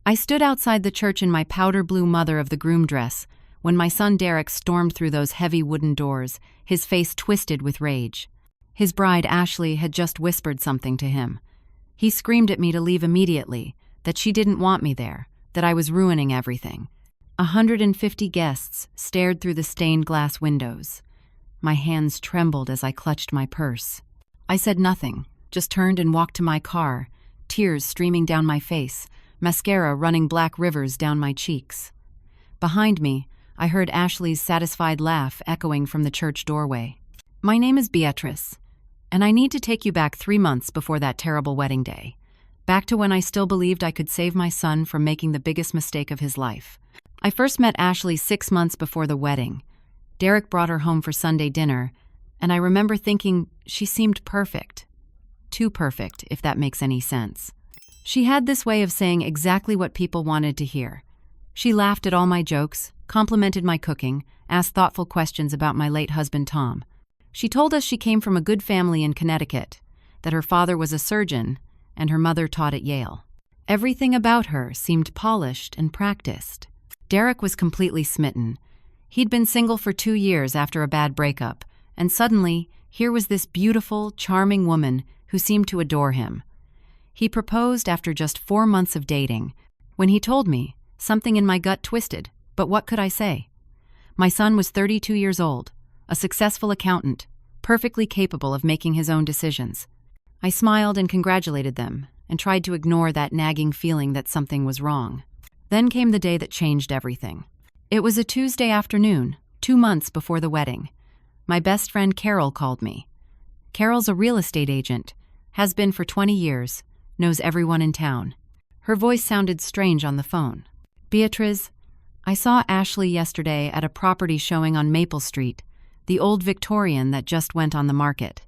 I stood outside the church in my powder blue mother of the groom dress when my son Derek stormed through those heavy wooden doors, his face twisted with rage. His bride Ashley had just whispered something to him. He screamed at me to leave immediately, that she didn't want me there, that I was ruining everything. 150 guests stared through the stained glass windows. My hands trembled as I clutched my purse. I said nothing, just turned and walked to my car, tears streaming down my face, mascara running black rivers down my cheeks. Behind me, I heard Ashley's satisfied laugh echoing from the church doorway. "My name is Beatrice, and I need to take you back 3 months before that terrible wedding day. Back to when I still believed I could save my son from making the biggest mistake of his life. I first met Ashley 6 months before the wedding. Derek brought her home for Sunday dinner, and I remember thinking she seemed perfect. Too perfect, if that makes any sense. She had this way of saying exactly what people wanted to hear. She laughed at all my jokes, complimented my cooking, asked thoughtful questions about my late husband Tom. She told us she came from a good family in Connecticut, that her father was a surgeon, and her mother taught at Yale. Everything about her seemed polished and practiced. Derek was completely smitten. He'd been single for 2 years after a bad breakup, and suddenly, here was this beautiful, charming woman who seemed to adore him. He proposed after just 4 months of dating. When he told me, something in my gut twisted, but what could I say? My son was 32 years old, a successful accountant, perfectly capable of making his own decisions. I smiled and congratulated them, and tried to ignore that nagging feeling that something was wrong. Then came the day that changed everything. It was a Tuesday afternoon, 2 months before the wedding. My best friend Carol called me. Carol's a real estate agent, has been for 20 years, knows everyone in town. Her voice sounded strange on the phone. "Beatrice, I saw Ashley yesterday at a property showing on Maple Street, the old Victorian that just went on the market."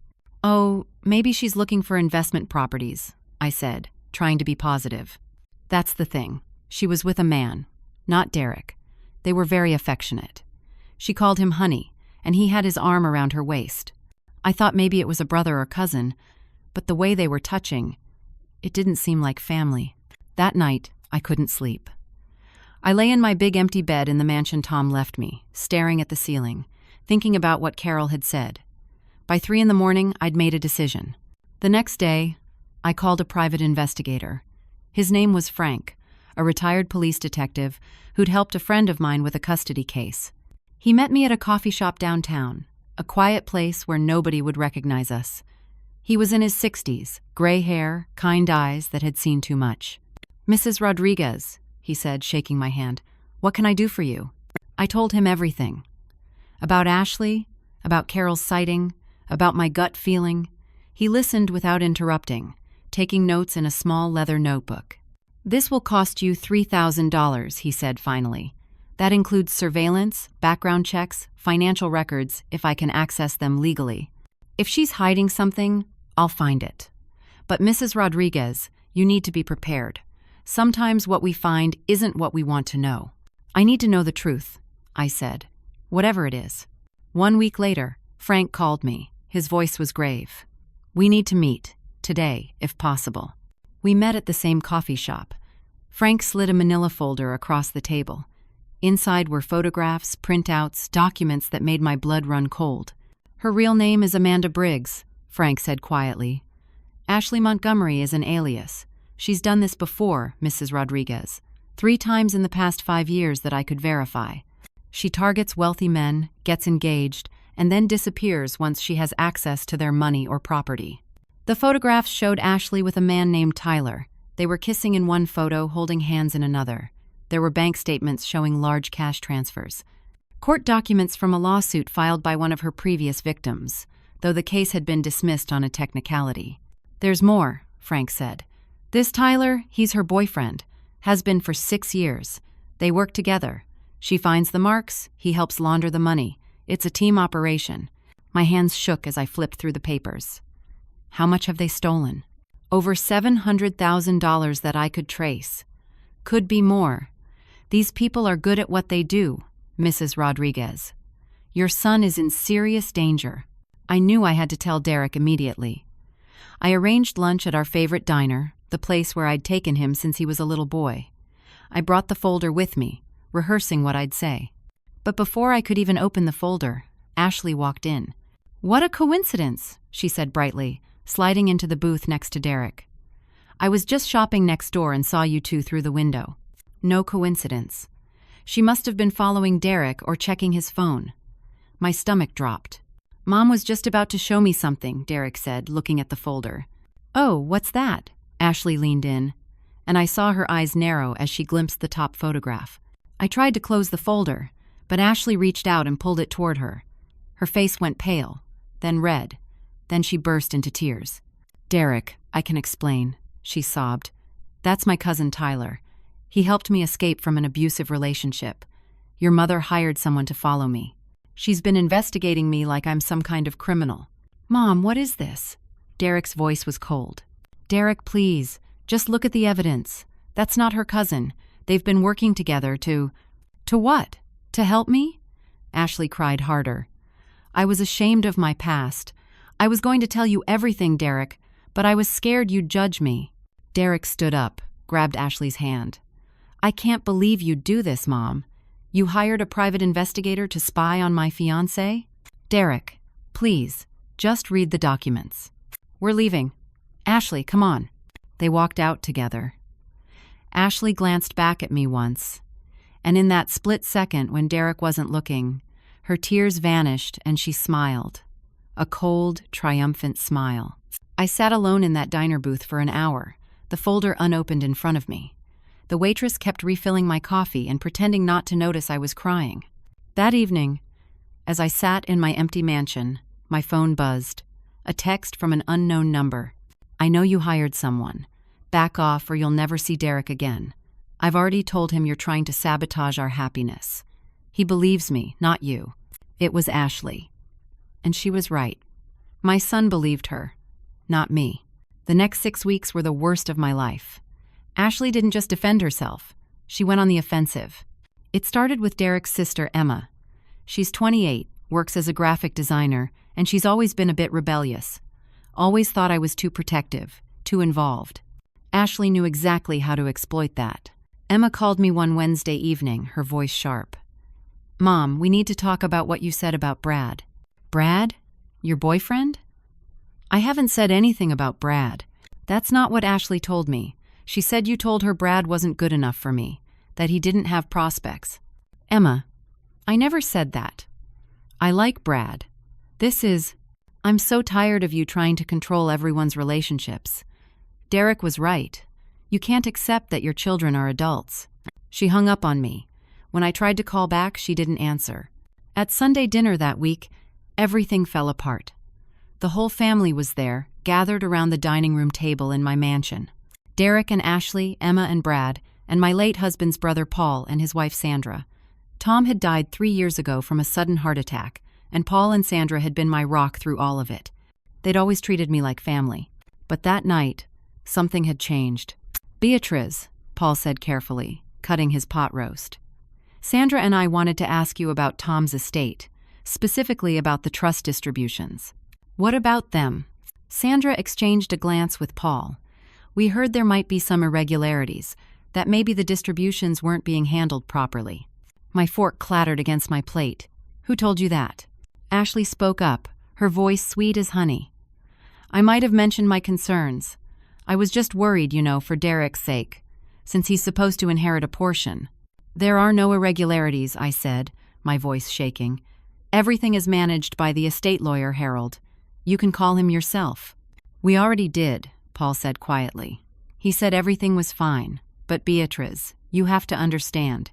"Oh, maybe she's looking for investment properties," I said, trying to be positive. "That's the thing. She was with a man, not Derek. They were very affectionate. She called him honey, and he had his arm around her waist. I thought maybe it was a brother or cousin, but the way they were touching, it didn't seem like family." That night, I couldn't sleep. I lay in my big empty bed in the mansion Tom left me, staring at the ceiling, thinking about what Carol had said. By 3 in the morning, I'd made a decision. The next day, I called a private investigator. His name was Frank, a retired police detective who'd helped a friend of mine with a custody case. He met me at a coffee shop downtown, a quiet place where nobody would recognize us. He was in his 60s, gray hair, kind eyes that had seen too much. "Mrs. Rodriguez," he said, shaking my hand, "what can I do for you?" I told him everything. About Ashley, about Carol's sighting, about my gut feeling. He listened without interrupting, taking notes in a small leather notebook. "This will cost you $3,000, he said finally. "That includes surveillance, background checks, financial records, if I can access them legally. If she's hiding something, I'll find it. But Mrs. Rodriguez, you need to be prepared. Sometimes what we find isn't what we want to know." "I need to know the truth," I said, "whatever it is." 1 week later, Frank called me. His voice was grave. "We need to meet, today, if possible." We met at the same coffee shop. Frank slid a manila folder across the table. Inside were photographs, printouts, documents that made my blood run cold. "Her real name is Amanda Briggs," Frank said quietly. "Ashley Montgomery is an alias. She's done this before, Mrs. Rodriguez, 3 times in the past 5 years that I could verify. She targets wealthy men, gets engaged, and then disappears once she has access to their money or property." The photographs showed Ashley with a man named Tyler. They were kissing in one photo, holding hands in another. There were bank statements showing large cash transfers. Court documents from a lawsuit filed by one of her previous victims, though the case had been dismissed on a technicality. "There's more," Frank said. "This Tyler, he's her boyfriend, has been for 6 years. They work together. She finds the marks, he helps launder the money. It's a team operation." My hands shook as I flipped through the papers. How much have they stolen? Over $700,000 that I could trace. Could be more. These people are good at what they do, Mrs. Rodriguez. Your son is in serious danger. I knew I had to tell Derek immediately. I arranged lunch at our favorite diner, the place where I'd taken him since he was a little boy. I brought the folder with me, rehearsing what I'd say. But before I could even open the folder, Ashley walked in. "What a coincidence," she said brightly, sliding into the booth next to Derek. "I was just shopping next door and saw you two through the window." No coincidence. She must have been following Derek or checking his phone. My stomach dropped. "Mom was just about to show me something," Derek said, looking at the folder. "Oh, what's that?" Ashley leaned in, and I saw her eyes narrow as she glimpsed the top photograph. I tried to close the folder, but Ashley reached out and pulled it toward her. Her face went pale, then red, then she burst into tears. "Derek, I can explain," she sobbed. "That's my cousin Tyler. He helped me escape from an abusive relationship. Your mother hired someone to follow me. She's been investigating me like I'm some kind of criminal." "Mom, what is this?" Derek's voice was cold. "Derek, please, just look at the evidence. That's not her cousin. They've been working together to what? To help me?" Ashley cried harder. "I was ashamed of my past. I was going to tell you everything, Derek, but I was scared you'd judge me." Derek stood up, grabbed Ashley's hand. "I can't believe you'd do this, Mom. You hired a private investigator to spy on my fiancé? Derek, please, just read the documents. We're leaving. Ashley, come on." They walked out together. Ashley glanced back at me once, and in that split second when Derek wasn't looking, her tears vanished and she smiled. A cold, triumphant smile. I sat alone in that diner booth for an hour, the folder unopened in front of me. The waitress kept refilling my coffee and pretending not to notice I was crying. That evening, as I sat in my empty mansion, my phone buzzed. A text from an unknown number. "I know you hired someone. Back off or you'll never see Derek again. I've already told him you're trying to sabotage our happiness. He believes me, not you." It was Ashley. And she was right. My son believed her, not me. The next 6 weeks were the worst of my life. Ashley didn't just defend herself. She went on the offensive. It started with Derek's sister, Emma. She's 28, works as a graphic designer, and she's always been a bit rebellious. Always thought I was too protective, too involved. Ashley knew exactly how to exploit that. Emma called me one Wednesday evening, her voice sharp. "Mom, we need to talk about what you said about Brad." "Brad? Your boyfriend?" "I haven't said anything about Brad. That's not what Ashley told me. She said you told her Brad wasn't good enough for me, that he didn't have prospects." "Emma, I never said that. I like Brad. I'm so tired of you trying to control everyone's relationships. Derek was right. You can't accept that your children are adults." She hung up on me. When I tried to call back, she didn't answer. At Sunday dinner that week, everything fell apart. The whole family was there, gathered around the dining room table in my mansion. Derek and Ashley, Emma and Brad, and my late husband's brother Paul and his wife Sandra. Tom had died 3 years ago from a sudden heart attack, and Paul and Sandra had been my rock through all of it. They'd always treated me like family. But that night, something had changed. "Beatriz," Paul said carefully, cutting his pot roast. "Sandra and I wanted to ask you about Tom's estate, specifically about the trust distributions." "What about them?" Sandra exchanged a glance with Paul. "We heard there might be some irregularities, that maybe the distributions weren't being handled properly." My fork clattered against my plate. "Who told you that?" Ashley spoke up, her voice sweet as honey. "I might have mentioned my concerns. I was just worried, for Derek's sake, since he's supposed to inherit a portion." "There are no irregularities," I said, my voice shaking. "Everything is managed by the estate lawyer, Harold. You can call him yourself." "We already did," Paul said quietly. "He said everything was fine. But Beatriz, you have to understand.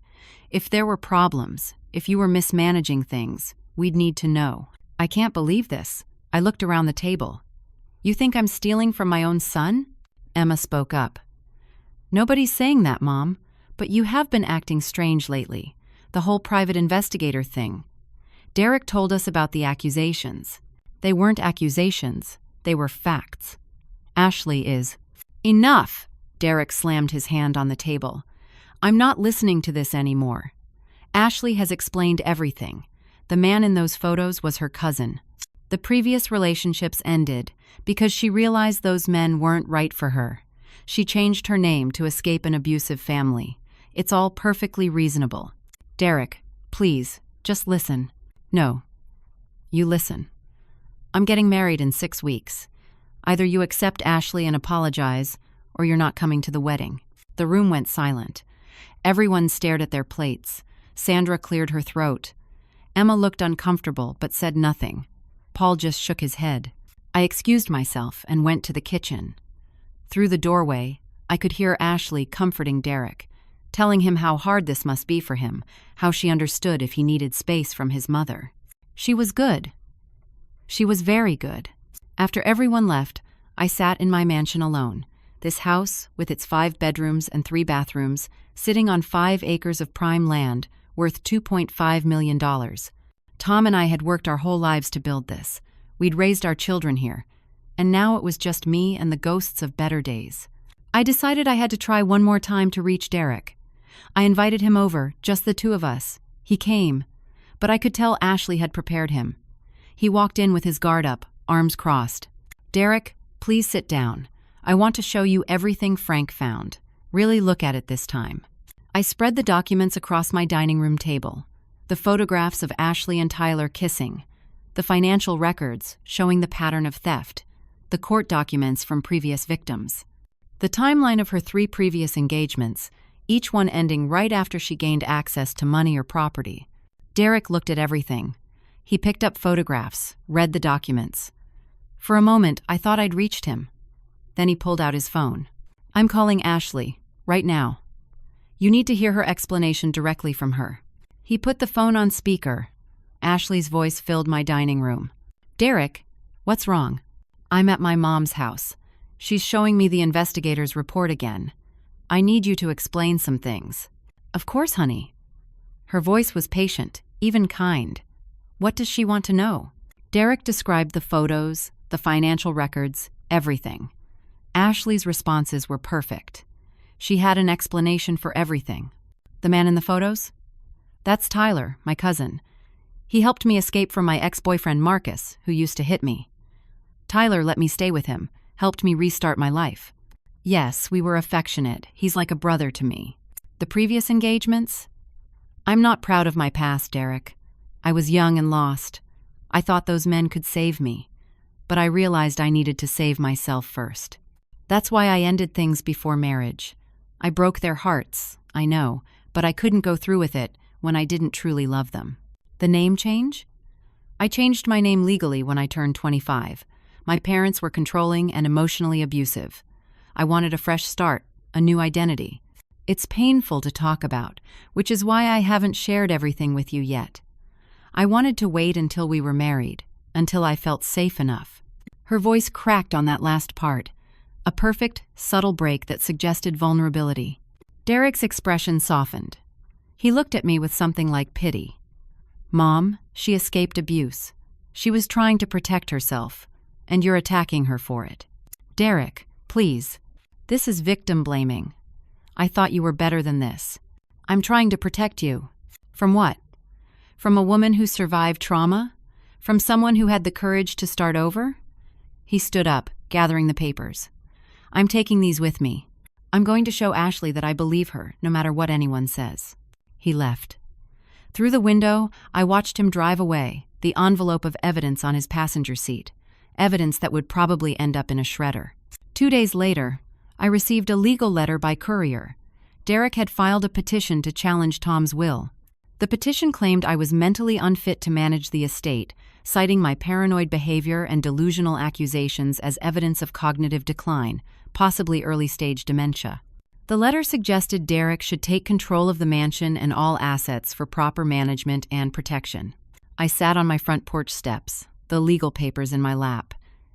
If there were problems, if you were mismanaging things, we'd need to know." "I can't believe this." I looked around the table. "You think I'm stealing from my own son?" Emma spoke up. "Nobody's saying that, Mom, but you have been acting strange lately. The whole private investigator thing. Derek told us about the accusations. They weren't accusations, they were facts. Ashley is..." "Enough!" Derek slammed his hand on the table. "I'm not listening to this anymore. Ashley has explained everything. The man in those photos was her cousin. The previous relationships ended because she realized those men weren't right for her. She changed her name to escape an abusive family. It's all perfectly reasonable. Derek, please, just listen. No. You listen. I'm getting married in 6 weeks. Either you accept Ashley and apologize, or you're not coming to the wedding. The room went silent. Everyone stared at their plates. Sandra cleared her throat. Emma looked uncomfortable but said nothing. Paul just shook his head. I excused myself and went to the kitchen. Through the doorway, I could hear Ashley comforting Derek, telling him how hard this must be for him, how she understood if he needed space from his mother. She was good. She was very good. After everyone left, I sat in my mansion alone. This house, with its 5 bedrooms and 3 bathrooms, sitting on 5 acres of prime land, worth $2.5 million. Tom and I had worked our whole lives to build this. We'd raised our children here, and now it was just me and the ghosts of better days. I decided I had to try one more time to reach Derek. I invited him over, just the 2 of us. He came, but I could tell Ashley had prepared him. He walked in with his guard up, arms crossed. Derek, please sit down. I want to show you everything Frank found. Really look at it this time. I spread the documents across my dining room table. The photographs of Ashley and Tyler kissing. The financial records showing the pattern of theft. The court documents from previous victims. The timeline of her 3 previous engagements, each one ending right after she gained access to money or property. Derek looked at everything. He picked up photographs, read the documents. For a moment, I thought I'd reached him. Then he pulled out his phone. I'm calling Ashley, right now. You need to hear her explanation directly from her. He put the phone on speaker. Ashley's voice filled my dining room. Derek, what's wrong? I'm at my mom's house. She's showing me the investigator's report again. I need you to explain some things. Of course, honey. Her voice was patient, even kind. What does she want to know? Derek described the photos, the financial records, everything. Ashley's responses were perfect. She had an explanation for everything. The man in the photos? That's Tyler, my cousin. He helped me escape from my ex-boyfriend Marcus, who used to hit me. Tyler let me stay with him, helped me restart my life. Yes, we were affectionate. He's like a brother to me. The previous engagements? I'm not proud of my past, Derek. I was young and lost. I thought those men could save me, but I realized I needed to save myself first. That's why I ended things before marriage. I broke their hearts, I know, but I couldn't go through with it when I didn't truly love them. The name change? I changed my name legally when I turned 25. My parents were controlling and emotionally abusive. I wanted a fresh start, a new identity. It's painful to talk about, which is why I haven't shared everything with you yet. I wanted to wait until we were married, until I felt safe enough. Her voice cracked on that last part, a perfect, subtle break that suggested vulnerability. Derek's expression softened. He looked at me with something like pity. Mom, she escaped abuse. She was trying to protect herself, and you're attacking her for it. Derek, please. This is victim blaming. I thought you were better than this. I'm trying to protect you. From what? From a woman who survived trauma? From someone who had the courage to start over? He stood up, gathering the papers. I'm taking these with me. I'm going to show Ashley that I believe her, no matter what anyone says. He left. Through the window, I watched him drive away, the envelope of evidence on his passenger seat, evidence that would probably end up in a shredder. 2 days later, I received a legal letter by courier. Derek had filed a petition to challenge Tom's will. The petition claimed I was mentally unfit to manage the estate, citing my paranoid behavior and delusional accusations as evidence of cognitive decline, possibly early-stage dementia. The letter suggested Derek should take control of the mansion and all assets for proper management and protection. I sat on my front porch steps, the legal papers in my lap,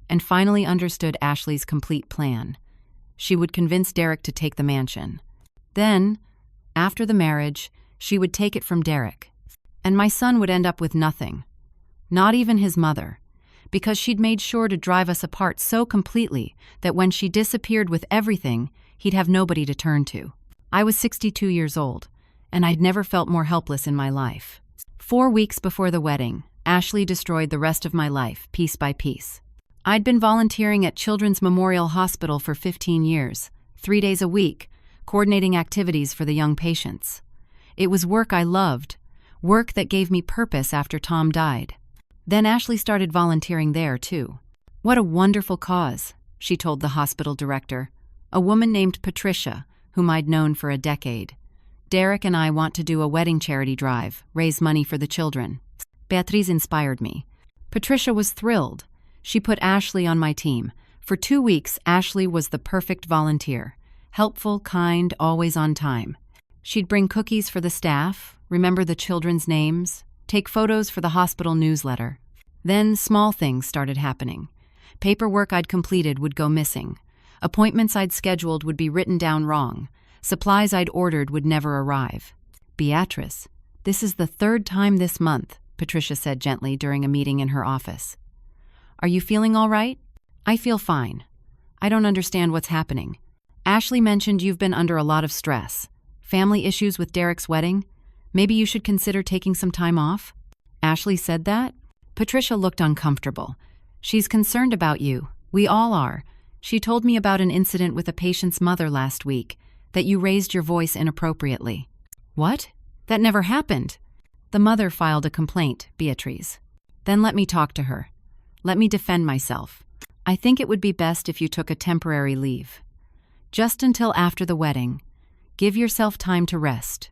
and finally understood Ashley's complete plan. She would convince Derek to take the mansion. Then, after the marriage, she would take it from Derek. And my son would end up with nothing. Not even his mother, because she'd made sure to drive us apart so completely that when she disappeared with everything, he'd have nobody to turn to. I was 62 years old, and I'd never felt more helpless in my life. 4 weeks before the wedding, Ashley destroyed the rest of my life, piece by piece. I'd been volunteering at Children's Memorial Hospital for 15 years, 3 days a week, coordinating activities for the young patients. It was work I loved, work that gave me purpose after Tom died. Then Ashley started volunteering there, too. "What a wonderful cause," she told the hospital director, a woman named Patricia, whom I'd known for a decade. "Derek and I want to do a wedding charity drive, raise money for the children." Beatriz inspired me. Patricia was thrilled. She put Ashley on my team. For 2 weeks, Ashley was the perfect volunteer. Helpful, kind, always on time. She'd bring cookies for the staff, remember the children's names, take photos for the hospital newsletter. Then small things started happening. Paperwork I'd completed would go missing. Appointments I'd scheduled would be written down wrong. Supplies I'd ordered would never arrive. "Beatrice, this is the 3rd time this month," Patricia said gently during a meeting in her office. "Are you feeling all right?" "I feel fine. I don't understand what's happening. Ashley mentioned you've been under a lot of stress. Family issues with Derek's wedding? Maybe you should consider taking some time off?" "Ashley said that?" Patricia looked uncomfortable. "She's concerned about you. We all are. She told me about an incident with a patient's mother last week, that you raised your voice inappropriately." "What? That never happened." "The mother filed a complaint, Beatriz." "Then let me talk to her. Let me defend myself. I think it would be best if you took a temporary leave. Just until after the wedding. Give yourself time to rest."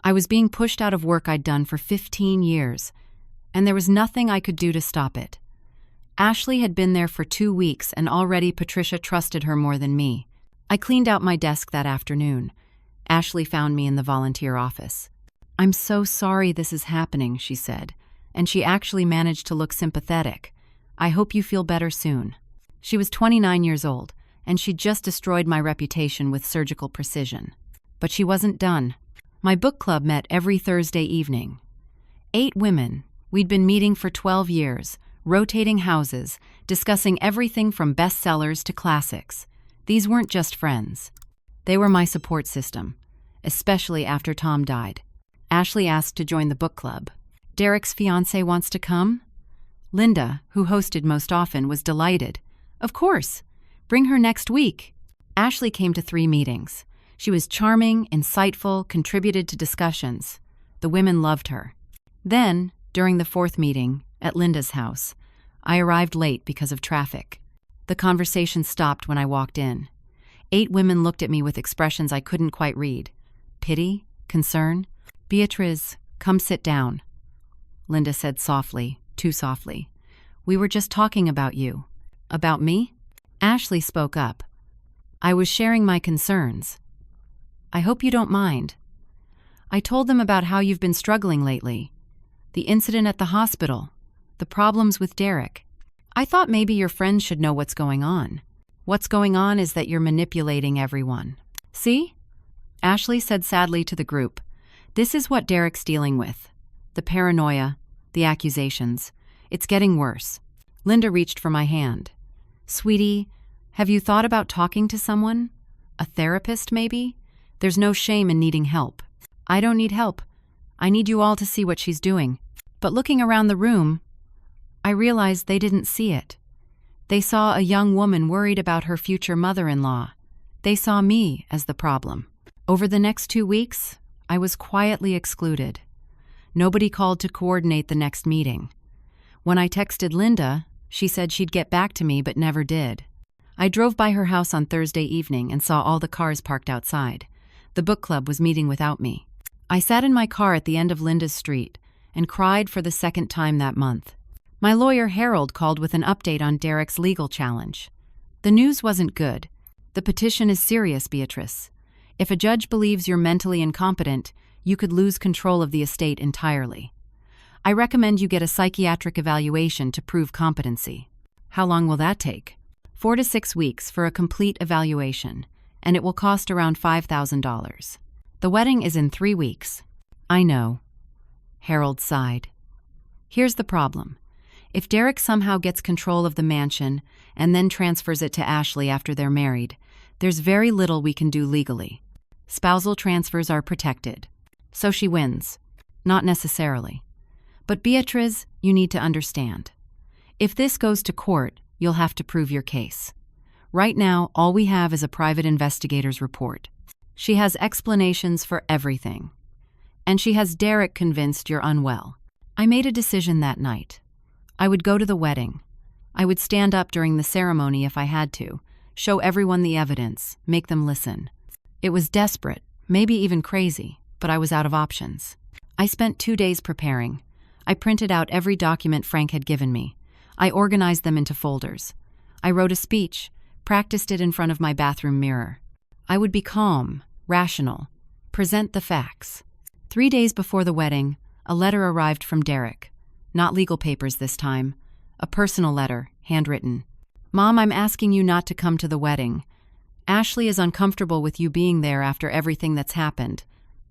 I was being pushed out of work I'd done for 15 years, and there was nothing I could do to stop it. Ashley had been there for 2 weeks, and already Patricia trusted her more than me. I cleaned out my desk that afternoon. Ashley found me in the volunteer office. "I'm so sorry this is happening," she said, and she actually managed to look sympathetic. "I hope you feel better soon." She was 29 years old, and she'd just destroyed my reputation with surgical precision. But she wasn't done. My book club met every Thursday evening. 8 women. We'd been meeting for 12 years, rotating houses, discussing everything from bestsellers to classics. These weren't just friends. They were my support system, especially after Tom died. Ashley asked to join the book club. "Derek's fiancée wants to come?" Linda, who hosted most often, was delighted. "Of course. Bring her next week." Ashley came to 3 meetings. She was charming, insightful, contributed to discussions. The women loved her. Then, during the 4th meeting, at Linda's house, I arrived late because of traffic. The conversation stopped when I walked in. 8 women looked at me with expressions I couldn't quite read. Pity? Concern? "Beatriz, come sit down," Linda said softly, too softly. "We were just talking about you." "About me?" Ashley spoke up. "I was sharing my concerns. I hope you don't mind." I told them about how you've been struggling lately. The incident at the hospital. The problems with Derek. "I thought maybe your friends should know what's going on." "What's going on is that you're manipulating everyone." "See?" Ashley said sadly to the group. "This is what Derek's dealing with. The paranoia, the accusations. It's getting worse." Linda reached for my hand. "Sweetie, have you thought about talking to someone? A therapist, maybe? There's no shame in needing help." "I don't need help. I need you all to see what she's doing." But looking around the room, I realized they didn't see it. They saw a young woman worried about her future mother-in-law. They saw me as the problem. Over the next 2 weeks, I was quietly excluded. Nobody called to coordinate the next meeting. When I texted Linda, she said she'd get back to me but never did. I drove by her house on Thursday evening and saw all the cars parked outside. The book club was meeting without me. I sat in my car at the end of Linda's street and cried for the 2nd time that month. My lawyer Harold called with an update on Derek's legal challenge. The news wasn't good. "The petition is serious, Beatrice. If a judge believes you're mentally incompetent, you could lose control of the estate entirely. I recommend you get a psychiatric evaluation to prove competency." "How long will that take?" 4 to 6 weeks for a complete evaluation, and it will cost around $5,000. "The wedding is in 3 weeks." "I know." Harold sighed. "Here's the problem. If Derek somehow gets control of the mansion and then transfers it to Ashley after they're married, there's very little we can do legally. Spousal transfers are protected. So she wins. Not necessarily. But Beatriz, you need to understand. If this goes to court, you'll have to prove your case. Right now, all we have is a private investigator's report. She has explanations for everything. And she has Derek convinced you're unwell. I made a decision that night. I would go to the wedding. I would stand up during the ceremony if I had to, show everyone the evidence, make them listen. It was desperate, maybe even crazy, but I was out of options. I spent 2 days preparing. I printed out every document Frank had given me. I organized them into folders. I wrote a speech, practiced it in front of my bathroom mirror. I would be calm, rational, present the facts. 3 days before the wedding, a letter arrived from Derek. Not legal papers this time. A personal letter, handwritten. Mom, I'm asking you not to come to the wedding. Ashley is uncomfortable with you being there after everything that's happened.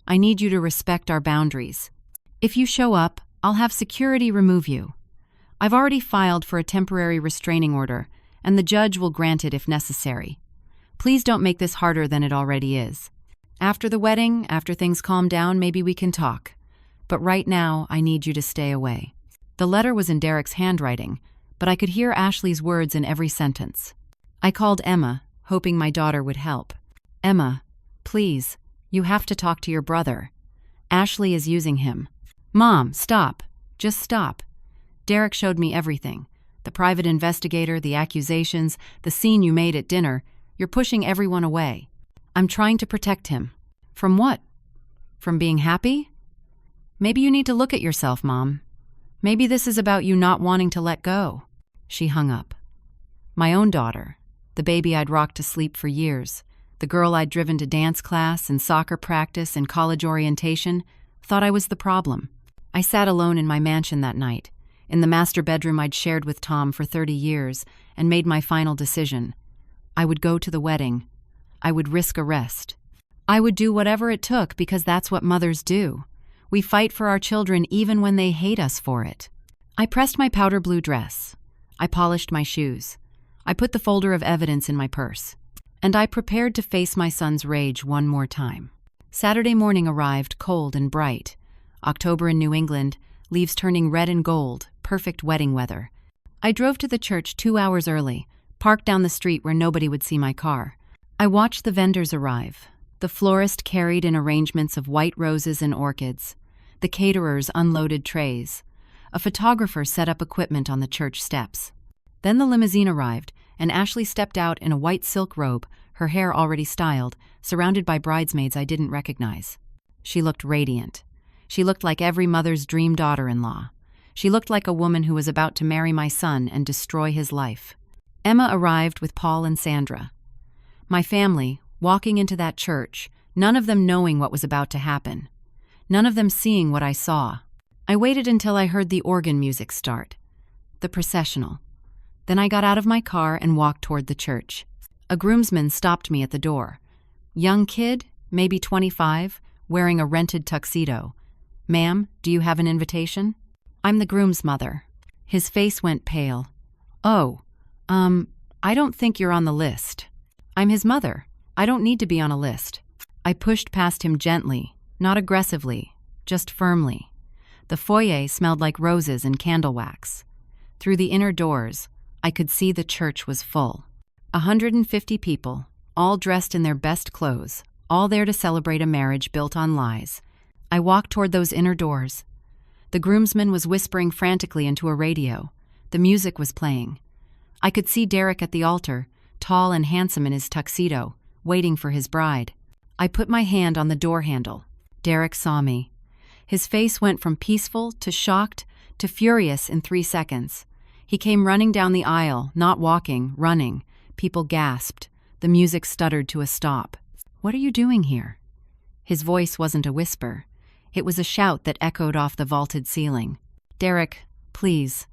I need you to respect our boundaries. If you show up, I'll have security remove you. I've already filed for a temporary restraining order, and the judge will grant it if necessary. Please don't make this harder than it already is. After the wedding, after things calm down, maybe we can talk. But right now, I need you to stay away. The letter was in Derek's handwriting, but I could hear Ashley's words in every sentence. I called Emma, hoping my daughter would help. Emma, please, you have to talk to your brother. Ashley is using him. Mom, stop. Just stop. Derek showed me everything. The private investigator, the accusations, the scene you made at dinner. You're pushing everyone away. I'm trying to protect him. From what? From being happy? Maybe you need to look at yourself, Mom. Maybe this is about you not wanting to let go. She hung up. My own daughter, the baby I'd rocked to sleep for years, the girl I'd driven to dance class and soccer practice and college orientation, thought I was the problem. I sat alone in my mansion that night, in the master bedroom I'd shared with Tom for 30 years, and made my final decision. I would go to the wedding. I would risk arrest. I would do whatever it took because that's what mothers do. We fight for our children even when they hate us for it. I pressed my powder blue dress. I polished my shoes. I put the folder of evidence in my purse. And I prepared to face my son's rage one more time. Saturday morning arrived cold and bright. October in New England, leaves turning red and gold, perfect wedding weather. I drove to the church 2 hours early, parked down the street where nobody would see my car. I watched the vendors arrive. The florist carried in arrangements of white roses and orchids. The caterers unloaded trays. A photographer set up equipment on the church steps. Then the limousine arrived, and Ashley stepped out in a white silk robe, her hair already styled, surrounded by bridesmaids I didn't recognize. She looked radiant. She looked like every mother's dream daughter-in-law. She looked like a woman who was about to marry my son and destroy his life. Emma arrived with Paul and Sandra. My family, walking into that church, none of them knowing what was about to happen. None of them seeing what I saw. I waited until I heard the organ music start. The processional. Then I got out of my car and walked toward the church. A groomsman stopped me at the door. Young kid, maybe 25, wearing a rented tuxedo. Ma'am, do you have an invitation? I'm the groom's mother. His face went pale. Oh, I don't think you're on the list. I'm his mother. I don't need to be on a list. I pushed past him gently, not aggressively, just firmly. The foyer smelled like roses and candle wax. Through the inner doors, I could see the church was full. 150 people, all dressed in their best clothes, all there to celebrate a marriage built on lies. I walked toward those inner doors. The groomsman was whispering frantically into a radio. The music was playing. I could see Derek at the altar, tall and handsome in his tuxedo, waiting for his bride. I put my hand on the door handle. Derek saw me. His face went from peaceful to shocked to furious in 3 seconds. He came running down the aisle, not walking, running. People gasped. The music stuttered to a stop. What are you doing here? His voice wasn't a whisper. It was a shout that echoed off the vaulted ceiling. Derek, please.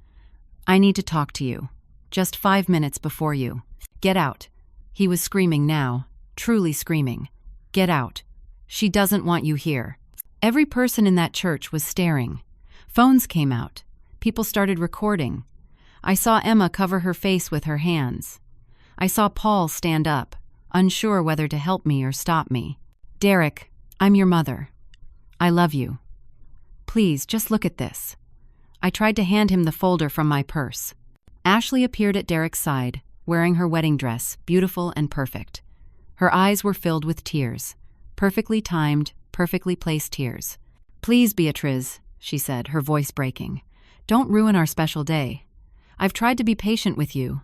I need to talk to you. Just 5 minutes before you. Get out. He was screaming now, truly screaming. Get out. She doesn't want you here. Every person in that church was staring. Phones came out. People started recording. I saw Emma cover her face with her hands. I saw Paul stand up, unsure whether to help me or stop me. Derek, I'm your mother. I love you. Please, just look at this. I tried to hand him the folder from my purse. Ashley appeared at Derek's side, wearing her wedding dress, beautiful and perfect. Her eyes were filled with tears. Perfectly timed, perfectly placed tears. "Please, Beatriz," she said, her voice breaking. "Don't ruin our special day. I've tried to be patient with you.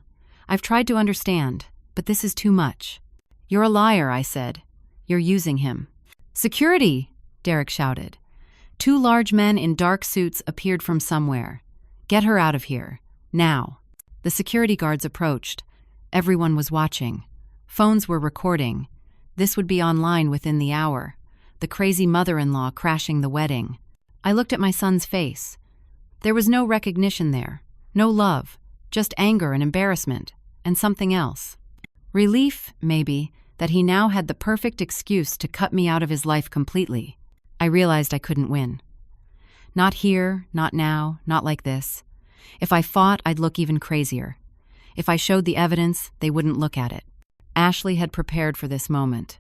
I've tried to understand, but this is too much." "You're a liar," I said. "You're using him." "Security!" Derek shouted. Two large men in dark suits appeared from somewhere. "Get her out of here. Now." The security guards approached. Everyone was watching. Phones were recording. This would be online within the hour. The crazy mother-in-law crashing the wedding. I looked at my son's face. There was no recognition there. No love. Just anger and embarrassment. And something else. Relief, maybe, that he now had the perfect excuse to cut me out of his life completely. I realized I couldn't win. Not here, not now, not like this. If I fought, I'd look even crazier. If I showed the evidence, they wouldn't look at it. Ashley had prepared for this moment,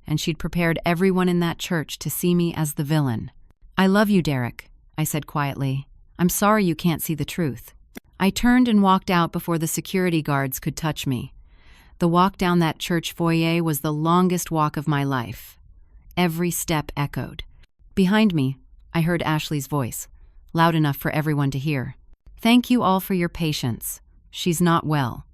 and she'd prepared everyone in that church to see me as the villain. "I love you, Derek," I said quietly. "I'm sorry you can't see the truth." I turned and walked out before the security guards could touch me. The walk down that church foyer was the longest walk of my life. Every step echoed. Behind me, I heard Ashley's voice, loud enough for everyone to hear. "Thank you all for your patience. She's not well.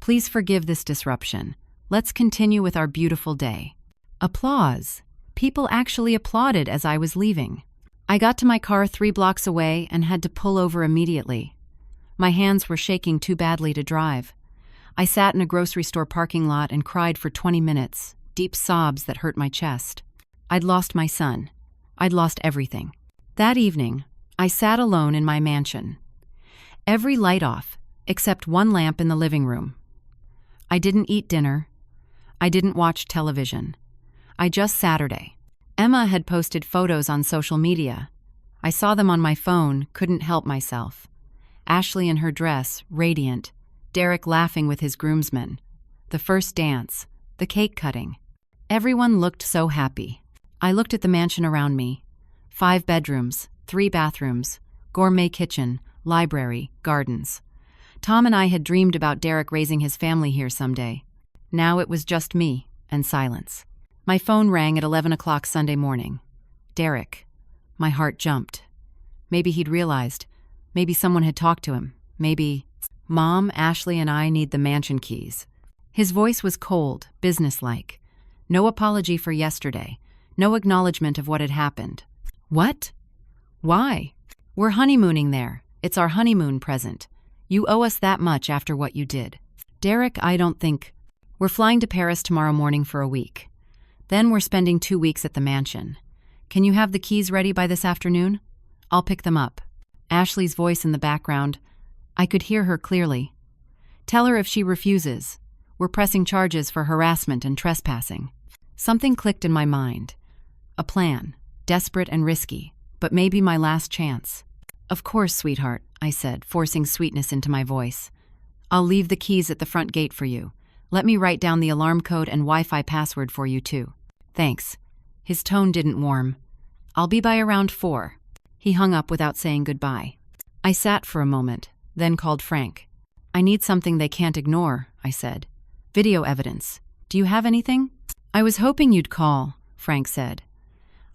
Please forgive this disruption. Let's continue with our beautiful day." Applause. People actually applauded as I was leaving. I got to my car 3 blocks away and had to pull over immediately. My hands were shaking too badly to drive. I sat in a grocery store parking lot and cried for 20 minutes, deep sobs that hurt my chest. I'd lost my son. I'd lost everything. That evening, I sat alone in my mansion. Every light off, except one lamp in the living room. I didn't eat dinner. I didn't watch television. I just Saturday. Emma had posted photos on social media. I saw them on my phone, couldn't help myself. Ashley in her dress, radiant. Derek laughing with his groomsmen. The first dance. The cake cutting. Everyone looked so happy. I looked at the mansion around me. 5 bedrooms, 3 bathrooms, gourmet kitchen, library, gardens. Tom and I had dreamed about Derek raising his family here someday. Now it was just me and silence. My phone rang at 11 o'clock Sunday morning. Derek. My heart jumped. Maybe he'd realized. Maybe someone had talked to him. Maybe, "Mom, Ashley and I need the mansion keys." His voice was cold, businesslike. No apology for yesterday. No acknowledgement of what had happened. "What? Why?" "We're honeymooning there. It's our honeymoon present. You owe us that much after what you did." "Derek, I don't think..." "We're flying to Paris tomorrow morning for a week. Then we're spending 2 weeks at the mansion. Can you have the keys ready by this afternoon? I'll pick them up." Ashley's voice in the background. I could hear her clearly. "Tell her if she refuses. We're pressing charges for harassment and trespassing." Something clicked in my mind. A plan, desperate and risky, but maybe my last chance. "Of course, sweetheart," I said, forcing sweetness into my voice. "I'll leave the keys at the front gate for you. Let me write down the alarm code and Wi-Fi password for you, too." "Thanks." His tone didn't warm. "I'll be by around 4. He hung up without saying goodbye. I sat for a moment, then called Frank. "I need something they can't ignore," I said. "Video evidence. Do you have anything?" "I was hoping you'd call," Frank said.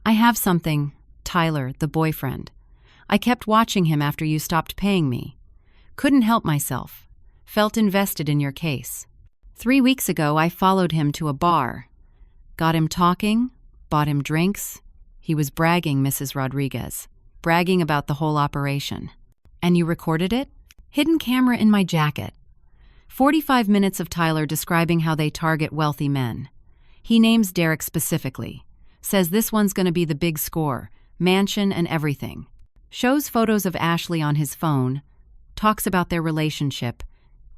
"I have something. Tyler, the boyfriend. I kept watching him after you stopped paying me. Couldn't help myself. Felt invested in your case. 3 weeks ago, I followed him to a bar. Got him talking, bought him drinks. He was bragging, Mrs. Rodriguez. Bragging about the whole operation." "And you recorded it?" "Hidden camera in my jacket." 45 minutes of Tyler describing how they target wealthy men. He names Derek specifically. Says this one's going to be the big score, mansion and everything. Shows photos of Ashley on his phone. Talks about their relationship.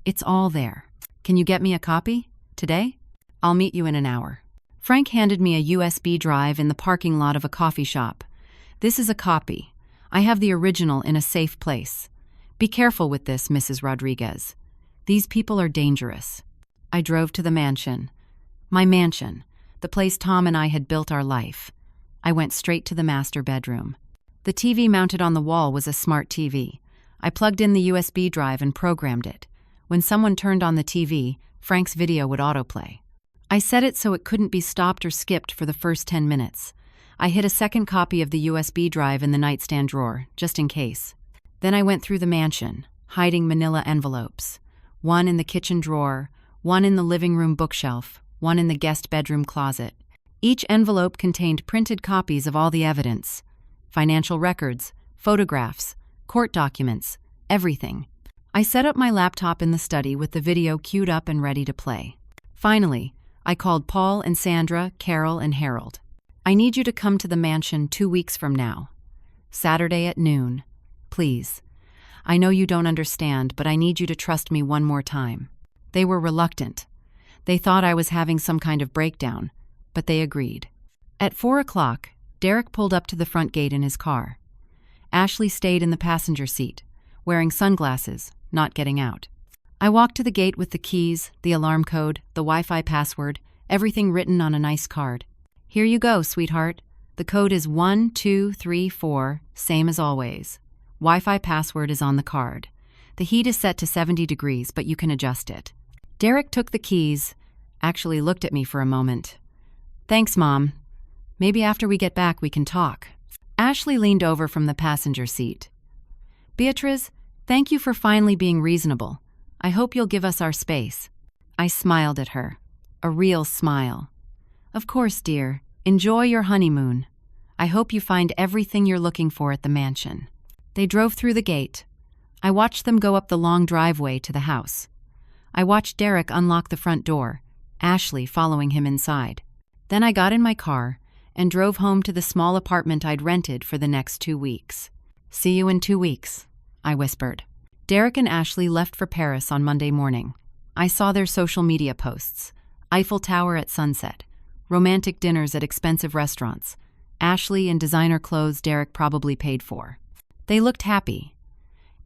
It's all there. "Can you get me a copy? Today?" "I'll meet you in an hour." Frank handed me a USB drive in the parking lot of a coffee shop. "This is a copy. I have the original in a safe place. Be careful with this, Mrs. Rodriguez. These people are dangerous." I drove to the mansion. My mansion, the place Tom and I had built our life. I went straight to the master bedroom. The TV mounted on the wall was a smart TV. I plugged in the USB drive and programmed it. When someone turned on the TV, Frank's video would autoplay. I set it so it couldn't be stopped or skipped for the first 10 minutes. I hid a second copy of the USB drive in the nightstand drawer, just in case. Then I went through the mansion, hiding manila envelopes. One in the kitchen drawer, one in the living room bookshelf, one in the guest bedroom closet. Each envelope contained printed copies of all the evidence. Financial records, photographs, court documents, everything. I set up my laptop in the study with the video queued up and ready to play. Finally, I called Paul and Sandra, Carol and Harold. I need you to come to the mansion 2 weeks from now. Saturday at noon. Please. I know you don't understand, but I need you to trust me one more time. They were reluctant. They thought I was having some kind of breakdown, but they agreed. At 4 o'clock, Derek pulled up to the front gate in his car. Ashley stayed in the passenger seat, wearing sunglasses, not getting out. I walked to the gate with the keys, the alarm code, the Wi-Fi password, everything written on a nice card. Here you go, sweetheart. The code is 1234, same as always. Wi-Fi password is on the card. The heat is set to 70 degrees, but you can adjust it. Derek took the keys, actually looked at me for a moment. Thanks, Mom. Maybe after we get back we can talk. Ashley leaned over from the passenger seat. Beatrice, thank you for finally being reasonable. I hope you'll give us our space. I smiled at her. A real smile. Of course, dear. Enjoy your honeymoon. I hope you find everything you're looking for at the mansion. They drove through the gate. I watched them go up the long driveway to the house. I watched Derek unlock the front door, Ashley following him inside. Then I got in my car and drove home to the small apartment I'd rented for the next 2 weeks. See you in 2 weeks, I whispered. Derek and Ashley left for Paris on Monday morning. I saw their social media posts. Eiffel Tower at sunset. Romantic dinners at expensive restaurants. Ashley in designer clothes Derek probably paid for. They looked happy.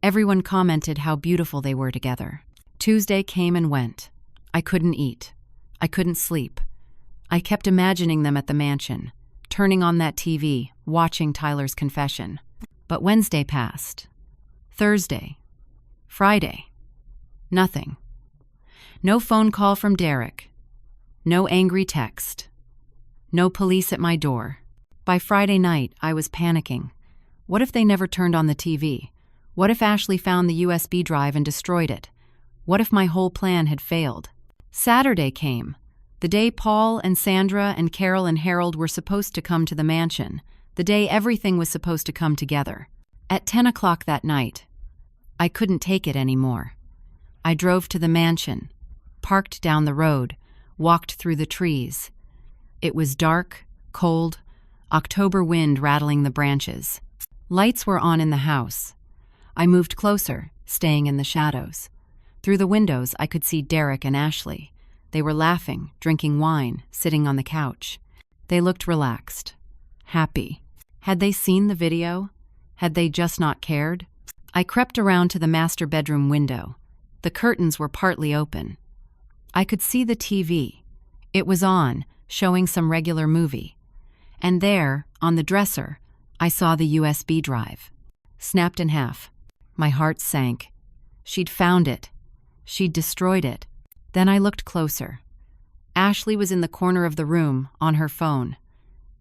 Everyone commented how beautiful they were together. Tuesday came and went. I couldn't eat. I couldn't sleep. I kept imagining them at the mansion, turning on that TV, watching Tyler's confession. But Wednesday passed. Thursday. Friday. Nothing. No phone call from Derek. No angry text. No police at my door. By Friday night, I was panicking. What if they never turned on the TV? What if Ashley found the USB drive and destroyed it? What if my whole plan had failed? Saturday came, the day Paul and Sandra and Carol and Harold were supposed to come to the mansion, the day everything was supposed to come together. At 10 o'clock that night, I couldn't take it anymore. I drove to the mansion, parked down the road, walked through the trees. It was dark, cold, October wind rattling the branches. Lights were on in the house. I moved closer, staying in the shadows. Through the windows, I could see Derek and Ashley. They were laughing, drinking wine, sitting on the couch. They looked relaxed, happy. Had they seen the video? Had they just not cared? I crept around to the master bedroom window. The curtains were partly open. I could see the TV. It was on, showing some regular movie. And there, on the dresser, I saw the USB drive. Snapped in half. My heart sank. She'd found it. She'd destroyed it. Then I looked closer. Ashley was in the corner of the room, on her phone.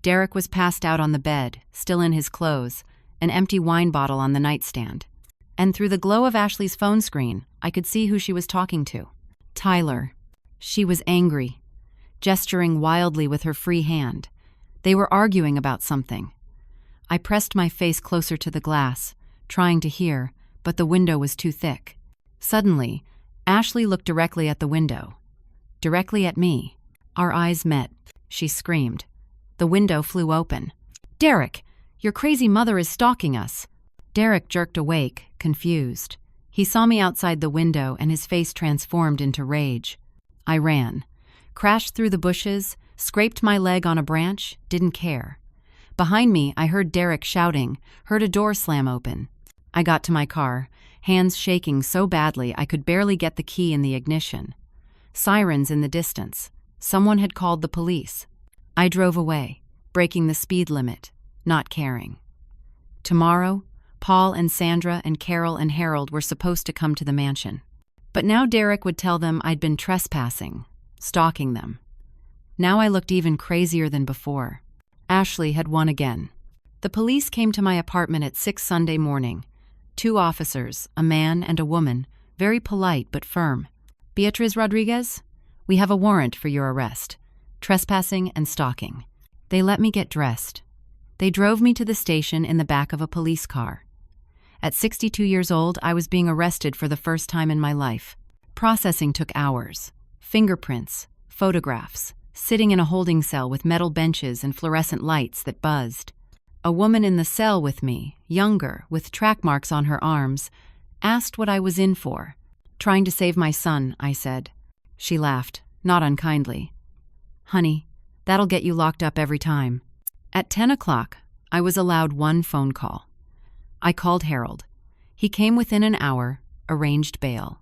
Derek was passed out on the bed, still in his clothes, an empty wine bottle on the nightstand. And through the glow of Ashley's phone screen, I could see who she was talking to. Tyler. She was angry, gesturing wildly with her free hand. They were arguing about something. I pressed my face closer to the glass, trying to hear, but the window was too thick. Suddenly, Ashley looked directly at the window. Directly at me. Our eyes met. She screamed. The window flew open. "Derek, your crazy mother is stalking us." Derek jerked awake, confused. He saw me outside the window and his face transformed into rage. I ran. Crashed through the bushes, scraped my leg on a branch, didn't care. Behind me, I heard Derek shouting, heard a door slam open. I got to my car, hands shaking so badly I could barely get the key in the ignition. Sirens in the distance. Someone had called the police. I drove away, breaking the speed limit, not caring. Tomorrow, Paul and Sandra and Carol and Harold were supposed to come to the mansion. But now Derek would tell them I'd been trespassing, stalking them. Now I looked even crazier than before. Ashley had won again. The police came to my apartment at 6 Sunday morning. 2 officers, a man and a woman, very polite but firm. "Beatriz Rodriguez, we have a warrant for your arrest. Trespassing and stalking." They let me get dressed. They drove me to the station in the back of a police car. At 62 years old, I was being arrested for the first time in my life. Processing took hours. Fingerprints, photographs, sitting in a holding cell with metal benches and fluorescent lights that buzzed. A woman in the cell with me, younger, with track marks on her arms, asked what I was in for. "Trying to save my son," I said. She laughed, not unkindly. "Honey, that'll get you locked up every time." At 10 o'clock, I was allowed one phone call. I called Harold. He came within an hour, arranged bail.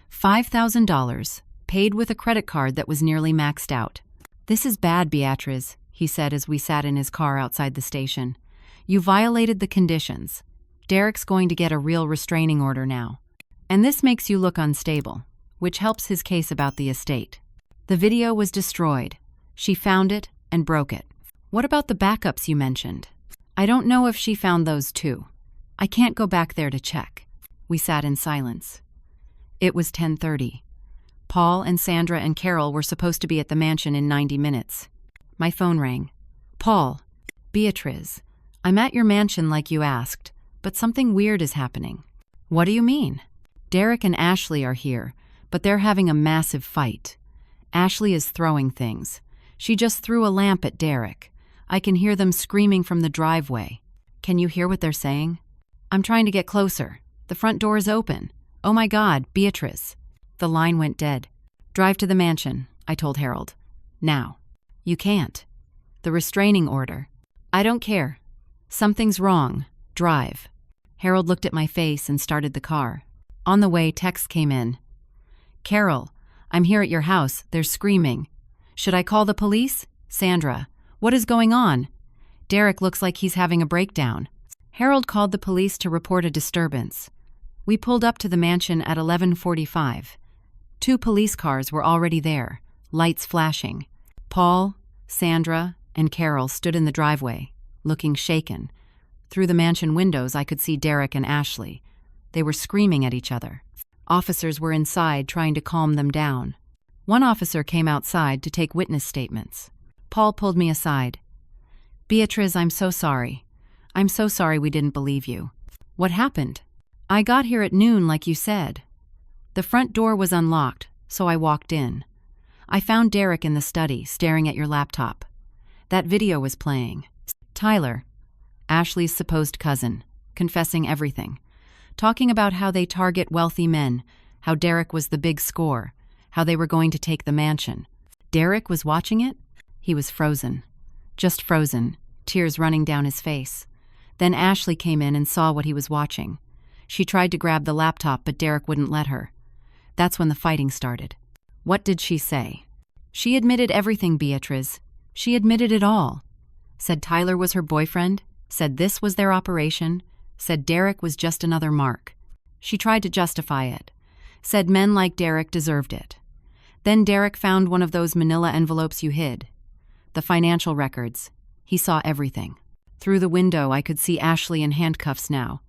$5,000, paid with a credit card that was nearly maxed out. "This is bad, Beatriz," he said as we sat in his car outside the station. "You violated the conditions. Derek's going to get a real restraining order now. And this makes you look unstable, which helps his case about the estate." The video was destroyed. She found it and broke it. "What about the backups you mentioned?" "I don't know if she found those too. I can't go back there to check." We sat in silence. It was 10:30. Paul and Sandra and Carol were supposed to be at the mansion in 90 minutes. My phone rang. "Paul, Beatriz, I'm at your mansion like you asked, but something weird is happening." "What do you mean?" "Derek and Ashley are here, but they're having a massive fight. Ashley is throwing things. She just threw a lamp at Derek. I can hear them screaming from the driveway." "Can you hear what they're saying?" "I'm trying to get closer. The front door is open. Oh my God, Beatriz." The line went dead. "Drive to the mansion," I told Harold. "Now." "You can't." "The restraining order." "I don't care. Something's wrong. Drive." Harold looked at my face and started the car. On the way, text came in. "Carol, I'm here at your house. They're screaming. Should I call the police? Sandra, what is going on? Derek looks like he's having a breakdown." Harold called the police to report a disturbance. We pulled up to the mansion at 11:45. 2 police cars were already there, lights flashing. Paul, Sandra, and Carol stood in the driveway, looking shaken. Through the mansion windows, I could see Derek and Ashley. They were screaming at each other. Officers were inside trying to calm them down. One officer came outside to take witness statements. Paul pulled me aside. "Beatriz, I'm so sorry. I'm so sorry we didn't believe you." "What happened?" "I got here at noon like you said. The front door was unlocked, so I walked in. I found Derek in the study, staring at your laptop. That video was playing. Tyler, Ashley's supposed cousin, confessing everything. Talking about how they target wealthy men, how Derek was the big score, how they were going to take the mansion. Derek was watching it? He was frozen. Just frozen, tears running down his face. Then Ashley came in and saw what he was watching. She tried to grab the laptop, but Derek wouldn't let her. That's when the fighting started." "What did she say?" "She admitted everything, Beatriz. She admitted it all. Said Tyler was her boyfriend, said this was their operation, said Derek was just another mark. She tried to justify it. Said men like Derek deserved it. Then Derek found one of those manila envelopes you hid. The financial records. He saw everything. Through the window, I could see Ashley in handcuffs now.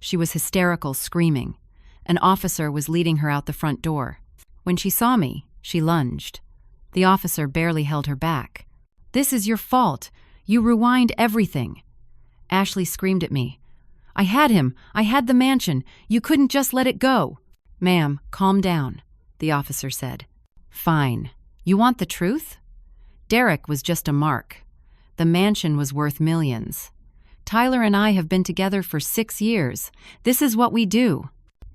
She was hysterical, screaming. An officer was leading her out the front door. When she saw me, she lunged. The officer barely held her back. "This is your fault. You rewind everything." Ashley screamed at me. "I had him. I had the mansion. You couldn't just let it go." "Ma'am, calm down," the officer said. "Fine. You want the truth? Derek was just a mark. The mansion was worth millions. Tyler and I have been together for 6 years. This is what we do."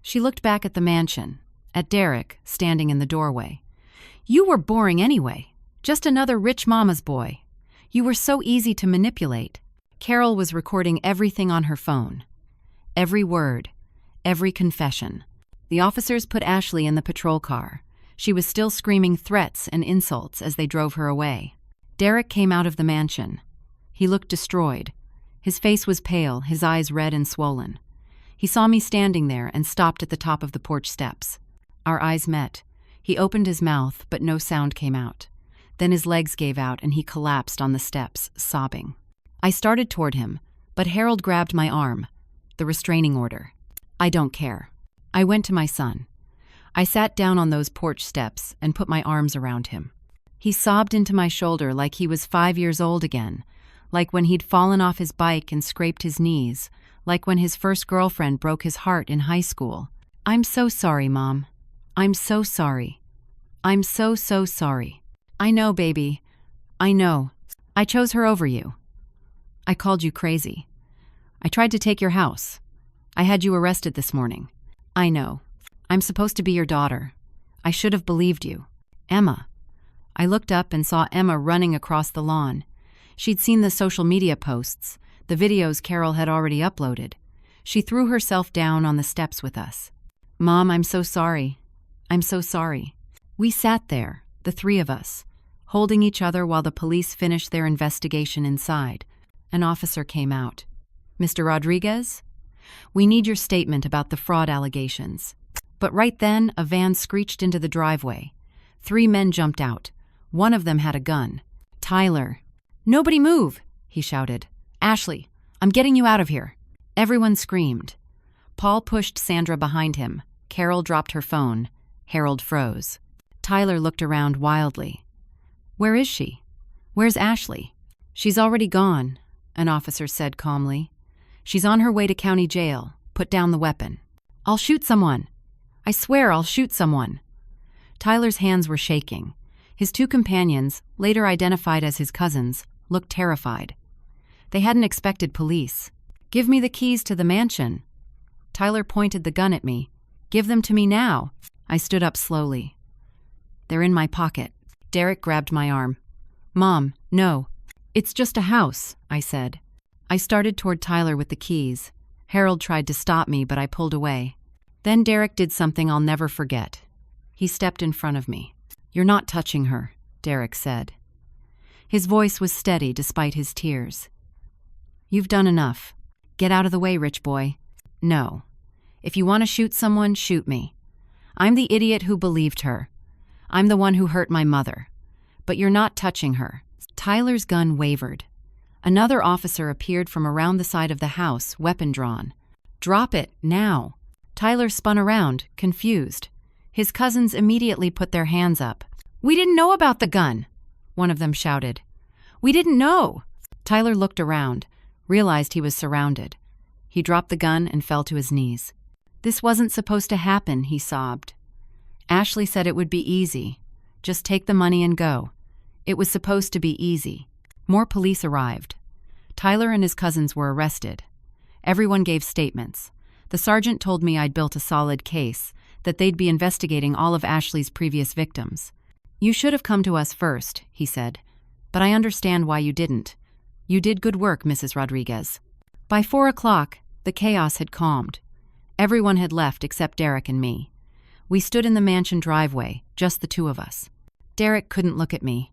She looked back at the mansion, at Derek, standing in the doorway. "You were boring anyway. Just another rich mama's boy. You were so easy to manipulate." Carol was recording everything on her phone. Every word, every confession. The officers put Ashley in the patrol car. She was still screaming threats and insults as they drove her away. Derek came out of the mansion. He looked destroyed. His face was pale, his eyes red and swollen. He saw me standing there and stopped at the top of the porch steps. Our eyes met. He opened his mouth, but no sound came out. Then his legs gave out and he collapsed on the steps, sobbing. I started toward him, but Harold grabbed my arm. The restraining order. I don't care. I went to my son. I sat down on those porch steps and put my arms around him. He sobbed into my shoulder like he was 5 years old again, like when he'd fallen off his bike and scraped his knees, like when his first girlfriend broke his heart in high school. I'm so sorry, Mom. I'm so sorry. I'm so sorry. I know, baby. I know. I chose her over you. I called you crazy. I tried to take your house. I had you arrested this morning. I know. I'm supposed to be your daughter. I should have believed you. Emma. I looked up and saw Emma running across the lawn. She'd seen the social media posts, the videos Carol had already uploaded. She threw herself down on the steps with us. Mom, I'm so sorry. I'm so sorry. We sat there, the three of us, holding each other while the police finished their investigation inside. An officer came out. Mr. Rodriguez? We need your statement about the fraud allegations. But right then, a van screeched into the driveway. 3 men jumped out. One of them had a gun. Tyler. Nobody move, he shouted. Ashley, I'm getting you out of here. Everyone screamed. Paul pushed Sandra behind him. Carol dropped her phone. Harold froze. Tyler looked around wildly. Where is she? Where's Ashley? She's already gone, an officer said calmly. She's on her way to county jail. Put down the weapon. I'll shoot someone. I swear I'll shoot someone. Tyler's hands were shaking. His 2 companions, later identified as his cousins, looked terrified. They hadn't expected police. Give me the keys to the mansion. Tyler pointed the gun at me. Give them to me now. I stood up slowly. They're in my pocket. Derek grabbed my arm. Mom, no. It's just a house, I said. I started toward Tyler with the keys. Harold tried to stop me, but I pulled away. Then Derek did something I'll never forget. He stepped in front of me. You're not touching her, Derek said. His voice was steady despite his tears. You've done enough. Get out of the way, rich boy. No. If you want to shoot someone, shoot me. I'm the idiot who believed her. I'm the one who hurt my mother. But you're not touching her. Tyler's gun wavered. Another officer appeared from around the side of the house, weapon drawn. Drop it, now. Tyler spun around, confused. His cousins immediately put their hands up. We didn't know about the gun, one of them shouted. We didn't know. Tyler looked around, realized he was surrounded. He dropped the gun and fell to his knees. This wasn't supposed to happen, he sobbed. Ashley said it would be easy. Just take the money and go. It was supposed to be easy. More police arrived. Tyler and his cousins were arrested. Everyone gave statements. The sergeant told me I'd built a solid case, that they'd be investigating all of Ashley's previous victims. You should have come to us first, he said. But I understand why you didn't. You did good work, Mrs. Rodriguez. By 4 o'clock, the chaos had calmed. Everyone had left except Derek and me. We stood in the mansion driveway, just the 2 of us. Derek couldn't look at me.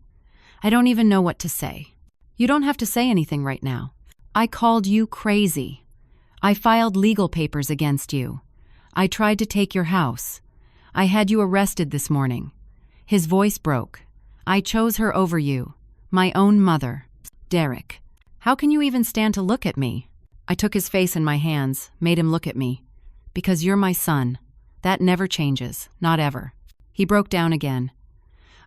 I don't even know what to say. You don't have to say anything right now. I called you crazy. I filed legal papers against you. I tried to take your house. I had you arrested this morning. His voice broke. I chose her over you, my own mother. Derek, how can you even stand to look at me? I took his face in my hands, made him look at me. Because you're my son. That never changes, not ever. He broke down again.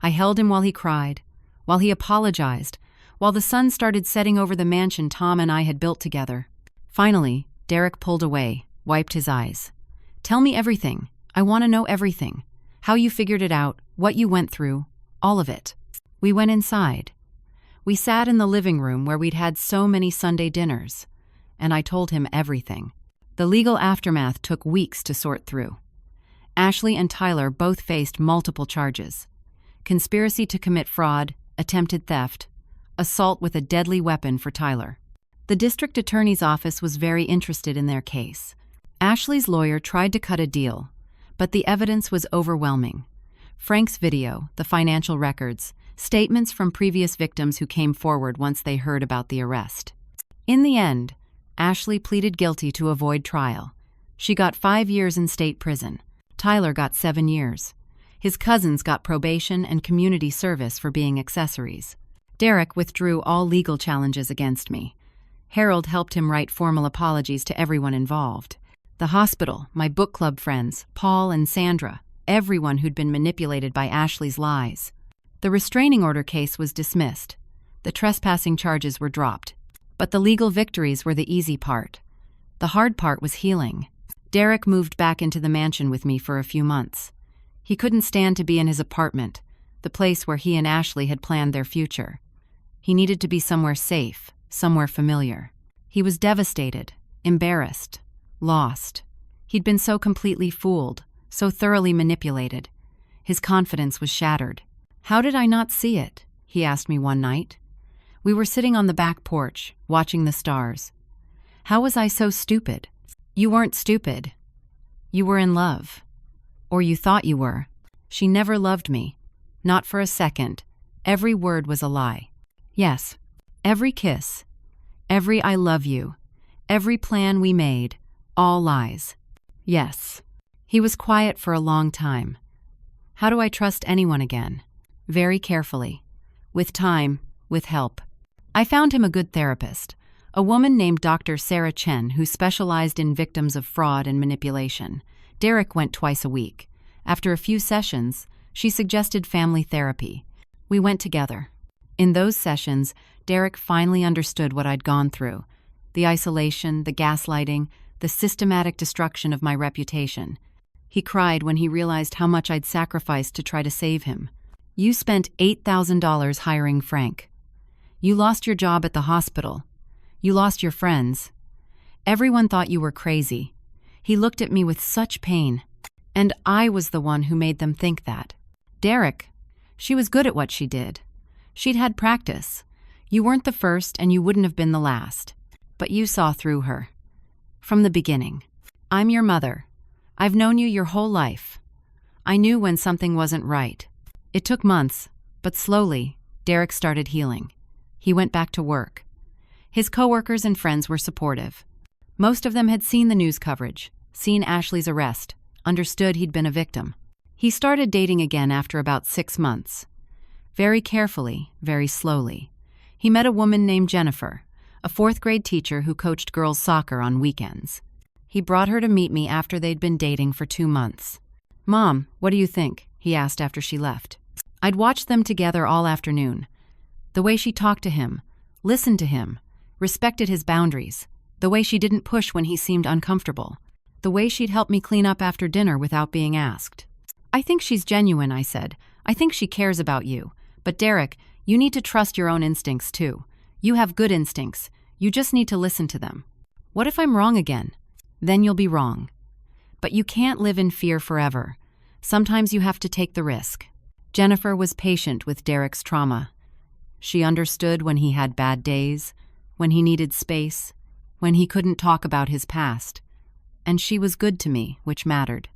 I held him while he cried, while he apologized, while the sun started setting over the mansion Tom and I had built together. Finally, Derek pulled away, wiped his eyes. Tell me everything. I want to know everything. How you figured it out, what you went through, all of it. We went inside. We sat in the living room where we'd had so many Sunday dinners, and I told him everything. The legal aftermath took weeks to sort through. Ashley and Tyler both faced multiple charges: conspiracy to commit fraud, attempted theft, assault with a deadly weapon for Tyler. The district attorney's office was very interested in their case. Ashley's lawyer tried to cut a deal, but the evidence was overwhelming. Frank's video, the financial records, statements from previous victims who came forward once they heard about the arrest. In the end, Ashley pleaded guilty to avoid trial. She got 5 years in state prison. Tyler got 7 years. His cousins got probation and community service for being accessories. Derek withdrew all legal challenges against me. Harold helped him write formal apologies to everyone involved. The hospital, my book club friends, Paul and Sandra, everyone who'd been manipulated by Ashley's lies. The restraining order case was dismissed. The trespassing charges were dropped. But the legal victories were the easy part. The hard part was healing. Derek moved back into the mansion with me for a few months. He couldn't stand to be in his apartment, the place where he and Ashley had planned their future. He needed to be somewhere safe, somewhere familiar. He was devastated, embarrassed, lost. He'd been so completely fooled, so thoroughly manipulated. His confidence was shattered. "How did I not see it?" he asked me one night. We were sitting on the back porch, watching the stars. "How was I so stupid?" "You weren't stupid. You were in love. Or you thought you were. She never loved me. Not for a second. Every word was a lie. Yes, every kiss, every I love you, every plan we made, all lies. Yes." He was quiet for a long time. How do I trust anyone again? Very carefully. With time, with help. I found him a good therapist, a woman named Dr. Sarah Chen who specialized in victims of fraud and manipulation. Derek went twice a week. After a few sessions, she suggested family therapy. We went together. In those sessions, Derek finally understood what I'd gone through. The isolation, the gaslighting, the systematic destruction of my reputation. He cried when he realized how much I'd sacrificed to try to save him. "You spent $8,000 hiring Frank. You lost your job at the hospital. You lost your friends. Everyone thought you were crazy." He looked at me with such pain. And I was the one who made them think that. "Derek, she was good at what she did. She'd had practice. You weren't the first and you wouldn't have been the last. But you saw through her. From the beginning. I'm your mother. I've known you your whole life. I knew when something wasn't right." It took months, but slowly, Derek started healing. He went back to work. His coworkers and friends were supportive. Most of them had seen the news coverage, seen Ashley's arrest, understood he'd been a victim. He started dating again after about 6 months. Very carefully, very slowly. He met a woman named Jennifer, a 4th-grade teacher who coached girls' soccer on weekends. He brought her to meet me after they'd been dating for 2 months. "Mom, what do you think?" he asked after she left. I'd watched them together all afternoon. The way she talked to him, listened to him, respected his boundaries, the way she didn't push when he seemed uncomfortable, the way she'd help me clean up after dinner without being asked. "I think she's genuine," I said. "I think she cares about you. But Derek, you need to trust your own instincts too. You have good instincts. You just need to listen to them. What if I'm wrong again? Then you'll be wrong. But you can't live in fear forever. Sometimes you have to take the risk." Jennifer was patient with Derek's trauma. She understood when he had bad days, when he needed space, when he couldn't talk about his past. And she was good to me, which mattered.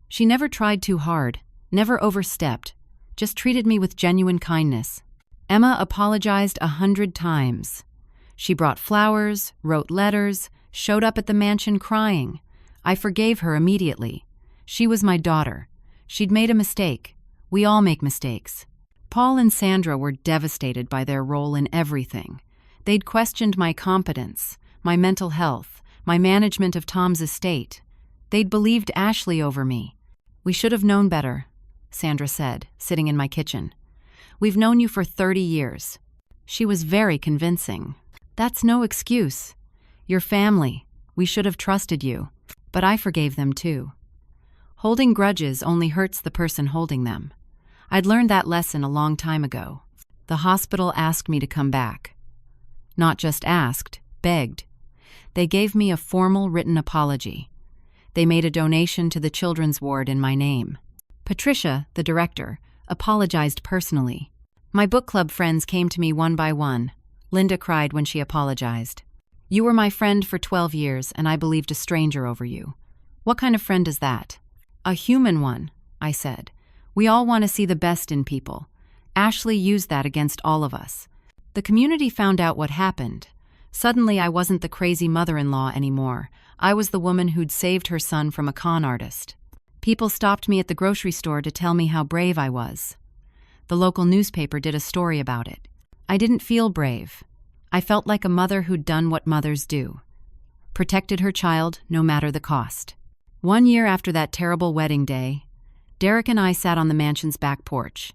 She never tried too hard, never overstepped, just treated me with genuine kindness. Emma apologized 100 times. She brought flowers, wrote letters, showed up at the mansion crying. I forgave her immediately. She was my daughter. She'd made a mistake. We all make mistakes. Paul and Sandra were devastated by their role in everything. They'd questioned my competence, my mental health, my management of Tom's estate. They'd believed Ashley over me. "We should have known better," Sandra said, sitting in my kitchen. "We've known you for 30 years. She was very convincing. "That's no excuse. Your family. We should have trusted you." But I forgave them too. Holding grudges only hurts the person holding them. I'd learned that lesson a long time ago. The hospital asked me to come back. Not just asked, begged. They gave me a formal written apology. They made a donation to the children's ward in my name. Patricia, the director, apologized personally. My book club friends came to me one by one. Linda cried when she apologized. "You were my friend for 12 years, and I believed a stranger over you." "What kind of friend is that?" "A human one," I said. "We all want to see the best in people. Ashley used that against all of us." The community found out what happened. Suddenly, I wasn't the crazy mother-in-law anymore. I was the woman who'd saved her son from a con artist. People stopped me at the grocery store to tell me how brave I was. The local newspaper did a story about it. I didn't feel brave. I felt like a mother who'd done what mothers do. Protected her child, no matter the cost. 1 year after that terrible wedding day, Derek and I sat on the mansion's back porch.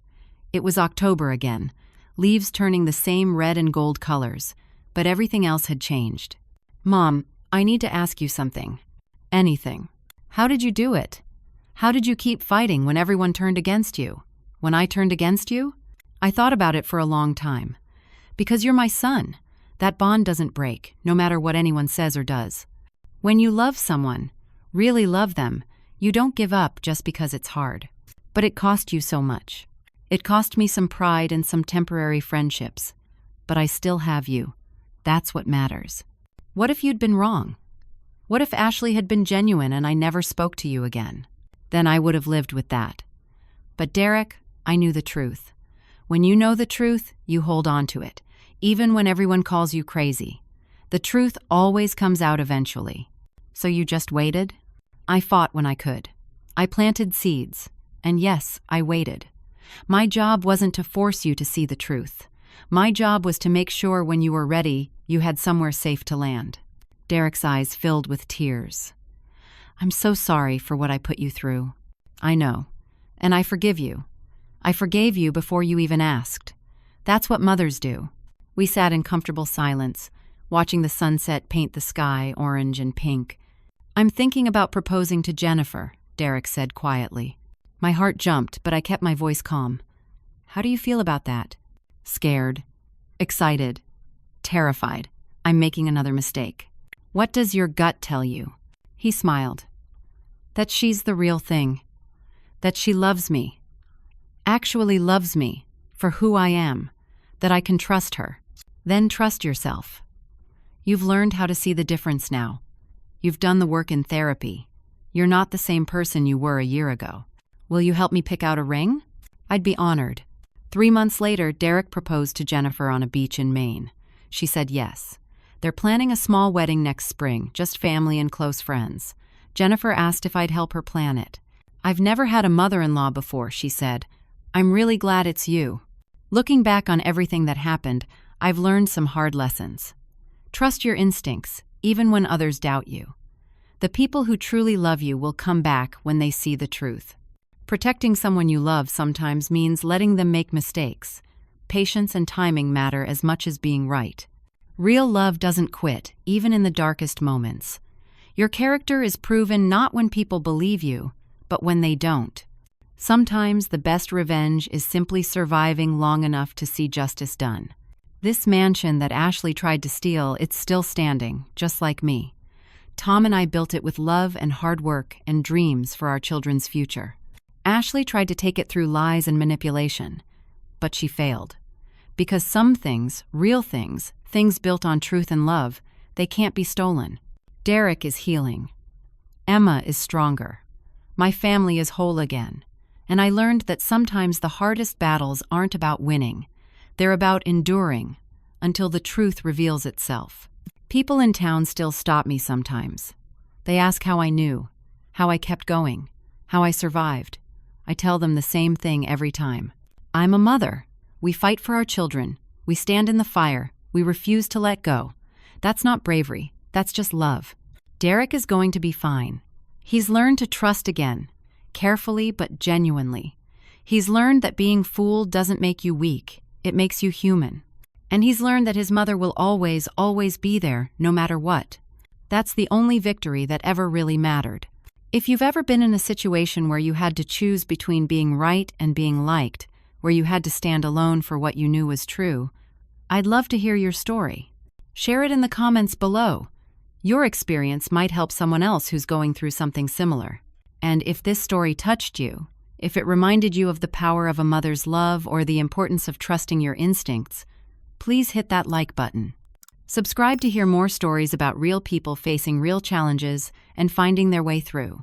It was October again, leaves turning the same red and gold colors, but everything else had changed. "Mom, I need to ask you something." "Anything." "How did you do it? How did you keep fighting when everyone turned against you? When I turned against you?" I thought about it for a long time. "Because you're my son. That bond doesn't break, no matter what anyone says or does. When you love someone, really love them, you don't give up just because it's hard. But it cost you so much. It cost me some pride and some temporary friendships. But I still have you. That's what matters. What if you'd been wrong? What if Ashley had been genuine and I never spoke to you again? Then I would have lived with that. But Derek, I knew the truth. When you know the truth, you hold on to it, even when everyone calls you crazy. The truth always comes out eventually. So you just waited?" I fought when I could. I planted seeds. And yes, I waited. My job wasn't to force you to see the truth. My job was to make sure when you were ready, you had somewhere safe to land. Derek's eyes filled with tears. "I'm so sorry for what I put you through." "I know. And I forgive you. I forgave you before you even asked. That's what mothers do." We sat in comfortable silence, watching the sunset paint the sky orange and pink. "I'm thinking about proposing to Jennifer," Derek said quietly. My heart jumped, but I kept my voice calm. "How do you feel about that?" "Scared. Excited. Terrified. I'm making another mistake." "What does your gut tell you?" He smiled. "That she's the real thing. That she loves me. Actually loves me, for who I am. That I can trust her." "Then trust yourself. You've learned how to see the difference now. You've done the work in therapy. You're not the same person you were a year ago. Will you help me pick out a ring?" I'd be honored. 3 months later, Derek proposed to Jennifer on a beach in Maine. She said yes. They're planning a small wedding next spring, just family and close friends. Jennifer asked if I'd help her plan it. "I've never had a mother-in-law before," she said. "I'm really glad it's you." Looking back on everything that happened, I've learned some hard lessons. Trust your instincts, even when others doubt you. The people who truly love you will come back when they see the truth. Protecting someone you love sometimes means letting them make mistakes. Patience and timing matter as much as being right. Real love doesn't quit, even in the darkest moments. Your character is proven not when people believe you, but when they don't. Sometimes the best revenge is simply surviving long enough to see justice done. This mansion that Ashley tried to steal, it's still standing, just like me. Tom and I built it with love and hard work and dreams for our children's future. Ashley tried to take it through lies and manipulation, but she failed. Because some things, real things, things built on truth and love, they can't be stolen. Derek is healing. Emma is stronger. My family is whole again. And I learned that sometimes the hardest battles aren't about winning. They're about enduring until the truth reveals itself. People in town still stop me sometimes. They ask how I knew, how I kept going, how I survived. I tell them the same thing every time. I'm a mother. We fight for our children. We stand in the fire. We refuse to let go. That's not bravery. That's just love. Derek is going to be fine. He's learned to trust again. Carefully but genuinely. He's learned that being fooled doesn't make you weak, it makes you human. And he's learned that his mother will always, always be there, no matter what. That's the only victory that ever really mattered. If you've ever been in a situation where you had to choose between being right and being liked, where you had to stand alone for what you knew was true, I'd love to hear your story. Share it in the comments below. Your experience might help someone else who's going through something similar. And if this story touched you, if it reminded you of the power of a mother's love or the importance of trusting your instincts, please hit that like button. Subscribe to hear more stories about real people facing real challenges and finding their way through.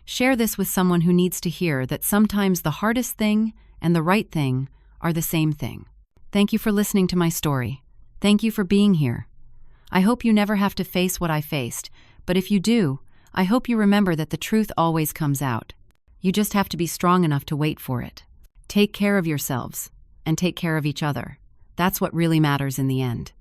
Share this with someone who needs to hear that sometimes the hardest thing and the right thing are the same thing. Thank you for listening to my story. Thank you for being here. I hope you never have to face what I faced, but if you do, I hope you remember that the truth always comes out. You just have to be strong enough to wait for it. Take care of yourselves, and take care of each other. That's what really matters in the end.